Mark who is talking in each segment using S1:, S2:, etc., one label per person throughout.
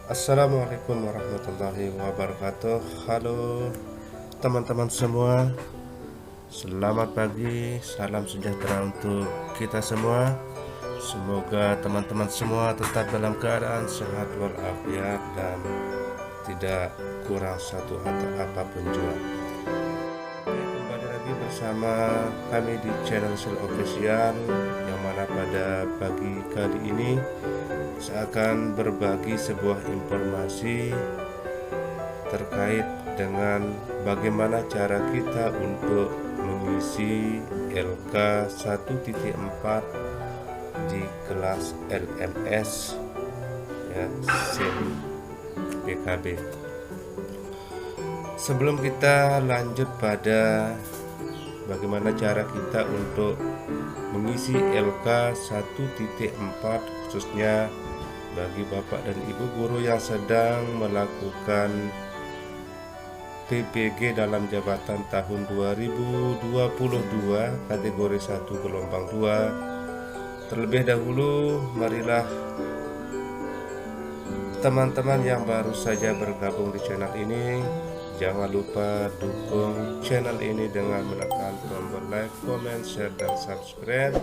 S1: Assalamualaikum warahmatullahi wabarakatuh. Halo teman-teman semua, selamat pagi, salam sejahtera untuk kita semua. Semoga teman-teman semua tetap dalam keadaan sehat walafiat dan tidak kurang satu atau apapun juga. Kembali lagi bersama kami di channel Sil Official, yang mana pada pagi kali ini saya akan berbagi sebuah informasi terkait dengan bagaimana cara kita untuk mengisi LK 1.4 di kelas LMS ya, SIM PKB. Sebelum kita lanjut pada bagaimana cara kita untuk mengisi LK 1.4 khususnya bagi Bapak dan Ibu guru yang sedang melakukan PPG dalam jabatan tahun 2022 kategori 1 gelombang 2. Terlebih dahulu, marilah teman-teman yang baru saja bergabung di channel ini, jangan lupa dukung channel ini dengan menekan tombol like, comment, share, dan subscribe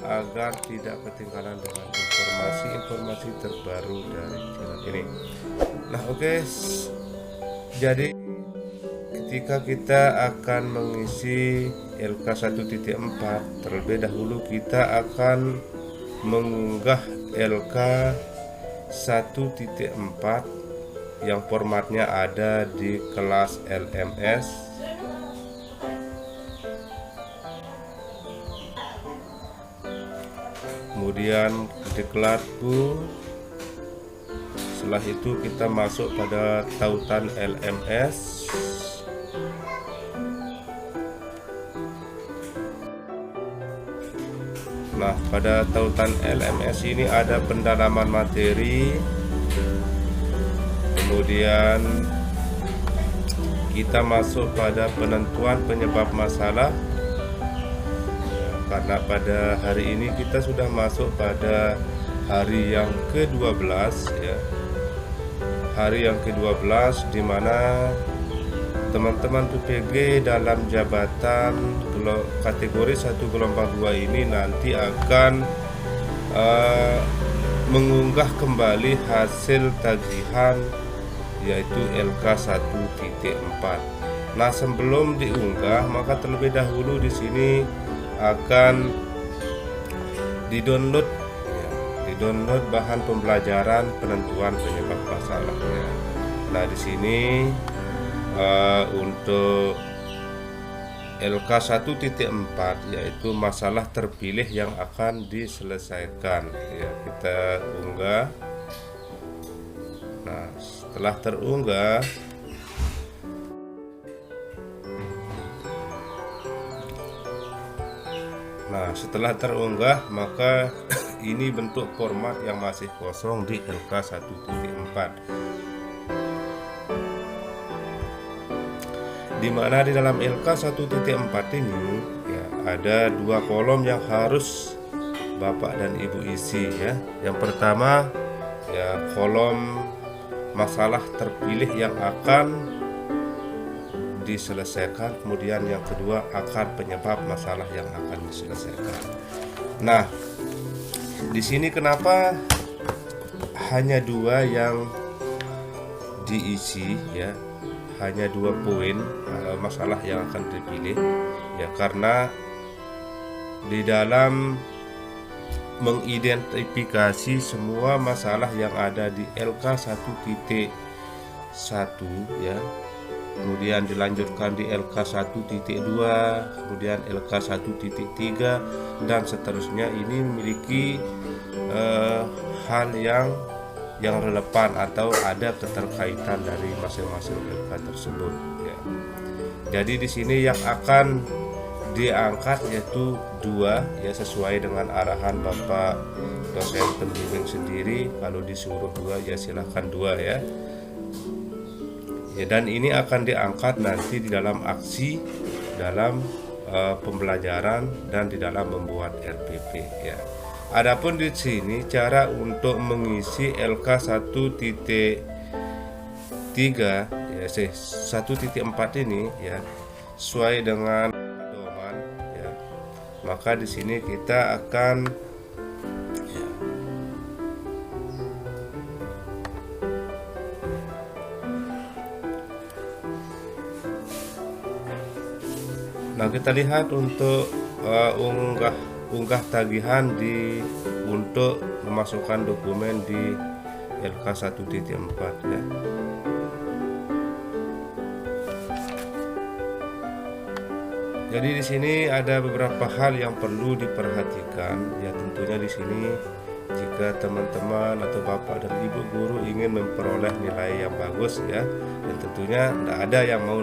S1: agar tidak ketinggalan dengan informasi-informasi terbaru dari channel ini. Nah, oke. Jadi ketika kita akan mengisi LK 1.4, terlebih dahulu kita akan mengunggah LK 1.4 yang formatnya ada di kelas LMS. Kemudian diklat Bu. Setelah itu kita masuk pada tautan LMS. Nah, pada tautan LMS ini ada pendalaman materi. Kemudian kita masuk pada penentuan penyebab masalah. Karena pada hari ini kita sudah masuk pada hari yang ke-12 ya. Hari yang ke-12 di mana teman-teman PPG dalam jabatan kategori 1 gelombang 2 ini nanti akan mengunggah kembali hasil tagihan yaitu LK 1.4. Nah, sebelum diunggah maka terlebih dahulu di sini akan di-download bahan pembelajaran penentuan penyebab masalahnya. Nah, di sini untuk LK 1.4 yaitu masalah terpilih yang akan diselesaikan ya, kita unggah. Nah, setelah terunggah maka ini bentuk format yang masih kosong di LK 1.4, di mana di dalam LK 1.4 ini ya, ada dua kolom yang harus Bapak dan Ibu isi ya. Yang pertama ya, kolom masalah terpilih yang akan diselesaikan, kemudian yang kedua akar penyebab masalah yang akan diselesaikan. Nah, di sini kenapa hanya dua yang diisi ya, hanya 2 poin masalah yang akan dipilih ya, karena di dalam mengidentifikasi semua masalah yang ada di LK 1.1 ya, kemudian dilanjutkan di LK 1.2, kemudian LK 1.3 dan seterusnya, ini memiliki hal yang relevan atau ada keterkaitan dari masing-masing LK tersebut ya. Jadi di sini yang akan diangkat yaitu 2 ya, sesuai dengan arahan Bapak dosen pembimbing sendiri. Kalau disuruh 2 ya silahkan 2 ya. Ya, dan ini akan diangkat nanti di dalam aksi, dalam pembelajaran dan di dalam membuat RPP ya. Adapun di sini cara untuk mengisi LK1.3 ya 1.4 ini ya sesuai dengan pedoman ya. Maka di sini kita akan ya, nah kita lihat untuk unggah tagihan untuk memasukkan dokumen di LK1.4 ya. Jadi di sini ada beberapa hal yang perlu diperhatikan ya. Tentunya di sini jika teman-teman atau bapak dan ibu guru ingin memperoleh nilai yang bagus ya, dan tentunya tidak ada yang mau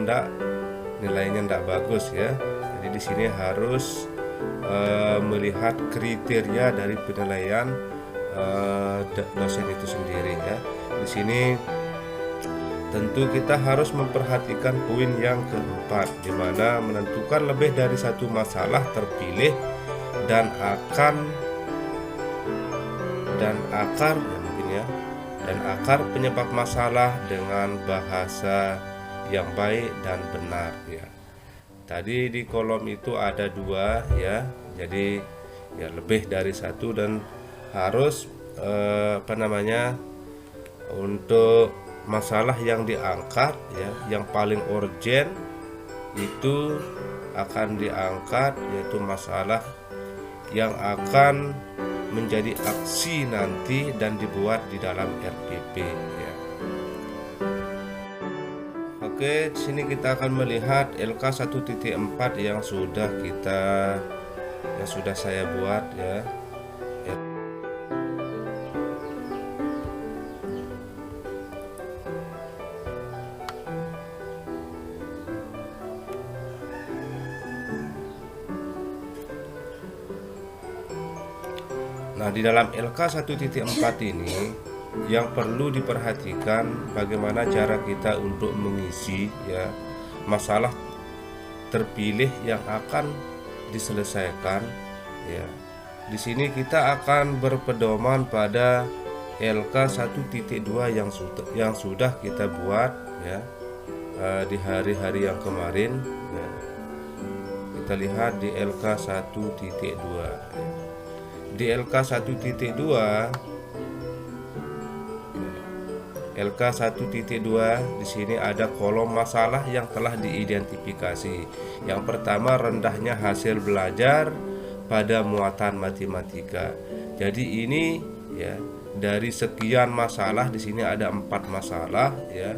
S1: nilainya tidak bagus ya. Jadi di sini harus melihat kriteria dari penilaian dosen itu sendiri ya. Di sini tentu kita harus memperhatikan poin yang keempat, di mana menentukan lebih dari satu masalah terpilih dan akar ya mungkin ya, dan akar penyebab masalah dengan bahasa yang baik dan benar ya. Tadi di kolom itu ada 2 ya, jadi ya lebih dari 1 dan harus untuk masalah yang diangkat ya, yang paling urgent itu akan diangkat, yaitu masalah yang akan menjadi aksi nanti dan dibuat di dalam RPP ya. Oke, di sini kita akan melihat LK1.4 yang sudah saya buat ya. Nah, di dalam LK1.4 ini yang perlu diperhatikan bagaimana cara kita untuk mengisi ya masalah terpilih yang akan diselesaikan ya. Di sini kita akan berpedoman pada LK1.2 yang sudah kita buat ya di hari-hari yang kemarin ya. Kita lihat di LK1.2 ya. Di LK1.2 di sini ada kolom masalah yang telah diidentifikasi. Yang pertama, rendahnya hasil belajar pada muatan matematika. Jadi ini ya, dari sekian masalah di sini ada 4 masalah ya.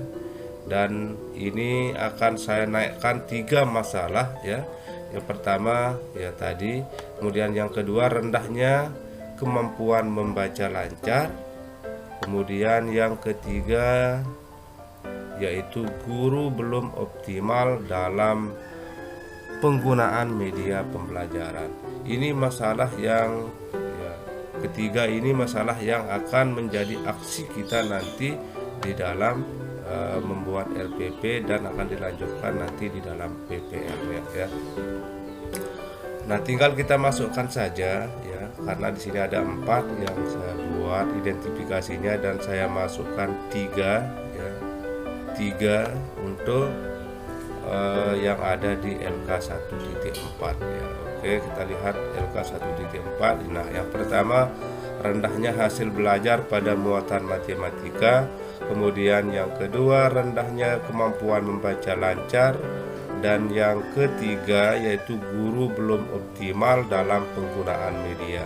S1: Dan ini akan saya naikkan 3 masalah ya. Yang pertama ya tadi, kemudian yang kedua rendahnya kemampuan membaca lancar, kemudian yang ketiga yaitu guru belum optimal dalam penggunaan media pembelajaran. Ini masalah yang ya, ketiga ini masalah yang akan menjadi aksi kita nanti di dalam membuat RPP dan akan dilanjutkan nanti di dalam PPL ya. Nah, tinggal kita masukkan saja ya, karena di sini ada 4 yang saya buat identifikasinya dan saya masukkan 3 ya, 3 untuk yang ada di LK1.4 ya. Oke, kita lihat LK1.4. Nah, yang pertama rendahnya hasil belajar pada muatan matematika. Kemudian yang kedua rendahnya kemampuan membaca lancar, dan yang ketiga yaitu guru belum optimal dalam penggunaan media.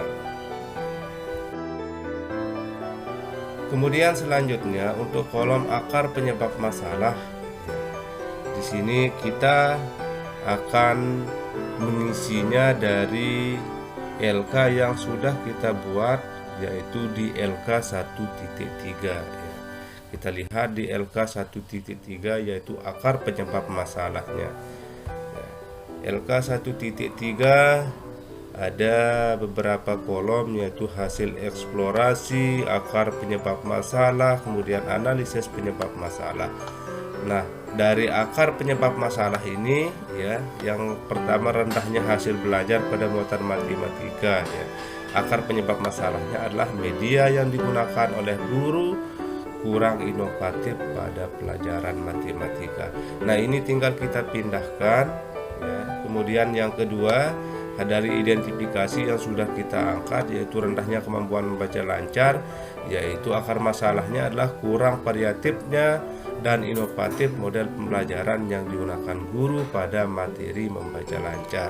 S1: Kemudian selanjutnya untuk kolom akar penyebab masalah. Di sini kita akan mengisinya dari LK yang sudah kita buat, yaitu di LK1.3 ya. Kita lihat di LK1.3 yaitu akar penyebab masalahnya ya. LK1.3 ada beberapa kolom, yaitu hasil eksplorasi, akar penyebab masalah, kemudian analisis penyebab masalah. Nah, dari akar penyebab masalah ini ya, yang pertama rendahnya hasil belajar pada muatan matematika ya. akar penyebab masalahnya adalah media yang digunakan oleh guru kurang inovatif pada pelajaran matematika. Nah, ini tinggal kita pindahkan ya. Kemudian yang kedua, dari identifikasi yang sudah kita angkat, yaitu rendahnya kemampuan membaca lancar, yaitu akar masalahnya adalah kurang variatifnya dan inovatif model pembelajaran yang digunakan guru pada materi membaca lancar.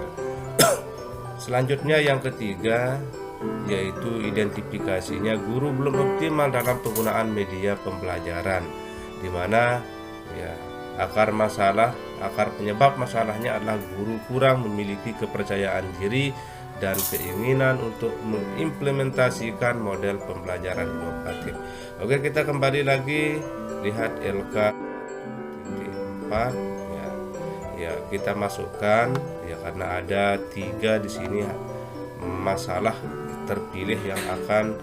S1: Selanjutnya yang ketiga, yaitu identifikasinya guru belum optimal dalam penggunaan media pembelajaran, di mana ya akar penyebab masalahnya adalah guru kurang memiliki kepercayaan diri dan keinginan untuk mengimplementasikan model pembelajaran inovatif. Oke, kita kembali lagi lihat LK 4 ya. Ya, kita masukkan ya, karena ada 3 di sini masalah terpilih yang akan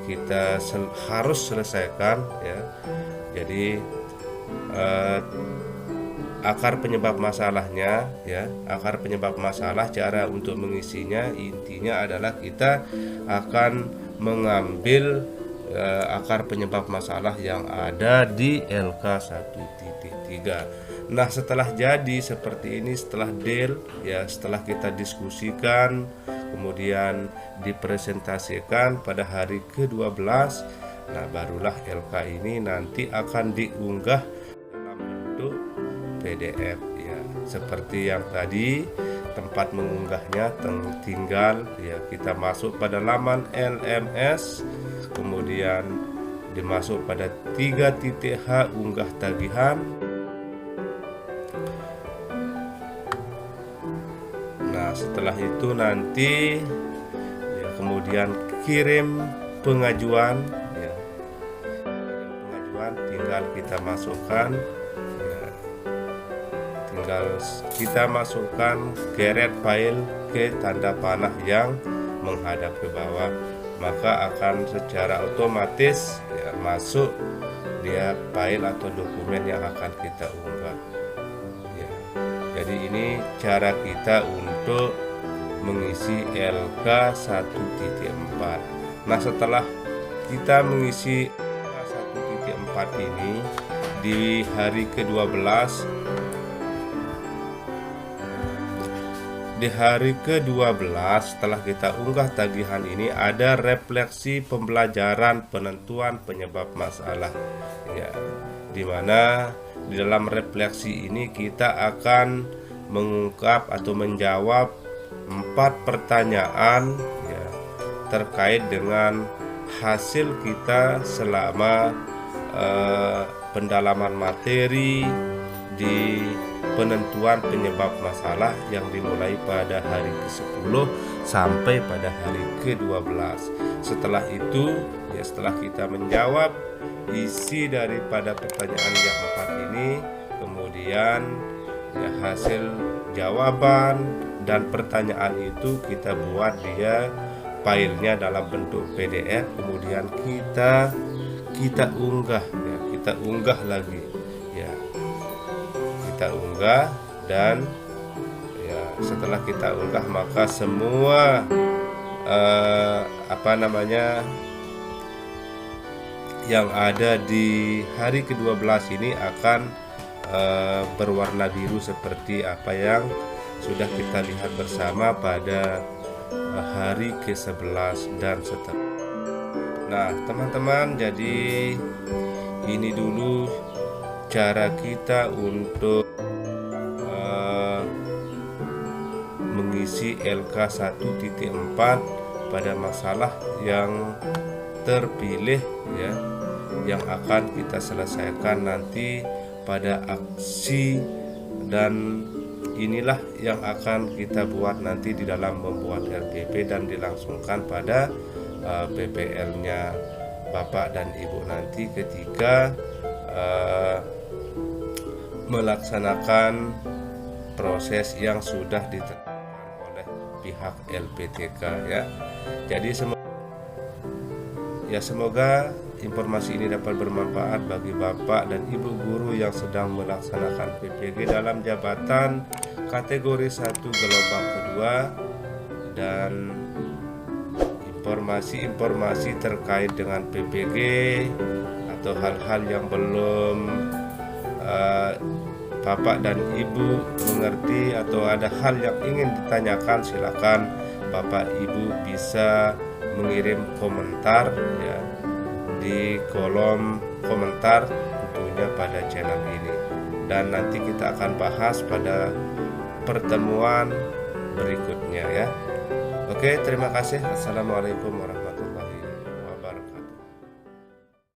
S1: kita harus selesaikan ya. Jadi akar penyebab masalahnya ya, akar penyebab masalah, cara untuk mengisinya intinya adalah kita akan mengambil akar penyebab masalah yang ada di LK 1.3. Nah, setelah jadi seperti ini, setelah ya, setelah kita diskusikan, kemudian dipresentasikan pada hari ke-12, nah barulah LK ini nanti akan diunggah dalam bentuk PDF ya. Seperti yang tadi, tempat mengunggahnya tinggal ya, kita masuk pada laman LMS, kemudian dimasuk pada 3.h unggah tagihan. Nah, setelah itu nanti ya, kemudian kirim pengajuan ya. Pengajuan tinggal kita masukkan ya, tinggal kita masukkan geret file ke tanda panah yang menghadap ke bawah, maka akan secara otomatis ya, masuk dia file atau dokumen yang akan kita unggah ya. Jadi ini cara kita untuk mengisi LK 1.4. Nah, setelah kita mengisi LK 1.4 ini di hari ke-12, setelah kita unggah tagihan ini, ada refleksi pembelajaran penentuan penyebab masalah ya, dimana di dalam refleksi ini kita akan mengungkap atau menjawab 4 pertanyaan ya, terkait dengan hasil kita selama pendalaman materi di penentuan penyebab masalah yang dimulai pada hari ke-10 sampai pada hari ke-12. Setelah itu ya, setelah kita menjawab isi daripada pertanyaan yang 4 ini, kemudian ya, hasil jawaban dan pertanyaan itu kita buat dia filenya dalam bentuk PDF, kemudian kita unggah ya, kita unggah lagi ya, kita unggah. Dan ya, setelah kita unggah, maka semua yang ada di hari ke-12 ini akan berwarna biru seperti apa yang sudah kita lihat bersama pada hari ke-11 dan seterusnya. Nah, teman-teman, jadi ini dulu cara kita untuk mengisi LK 1.4 pada masalah yang terpilih ya, yang akan kita selesaikan nanti pada aksi, dan inilah yang akan kita buat nanti di dalam membuat RPP dan dilangsungkan pada PPL-nya Bapak dan Ibu nanti ketika melaksanakan proses yang sudah ditetapkan oleh pihak LPTK ya. Jadi semoga informasi ini dapat bermanfaat bagi Bapak dan Ibu guru yang sedang melaksanakan PPG dalam jabatan kategori 1 gelombang kedua, dan informasi-informasi terkait dengan PPG atau hal-hal yang belum Bapak dan Ibu mengerti atau ada hal yang ingin ditanyakan, silakan Bapak Ibu bisa mengirim komentar ya di kolom komentar tentunya pada channel ini, dan nanti kita akan bahas pada pertemuan berikutnya ya. Oke, terima kasih. Assalamualaikum warahmatullahi wabarakatuh.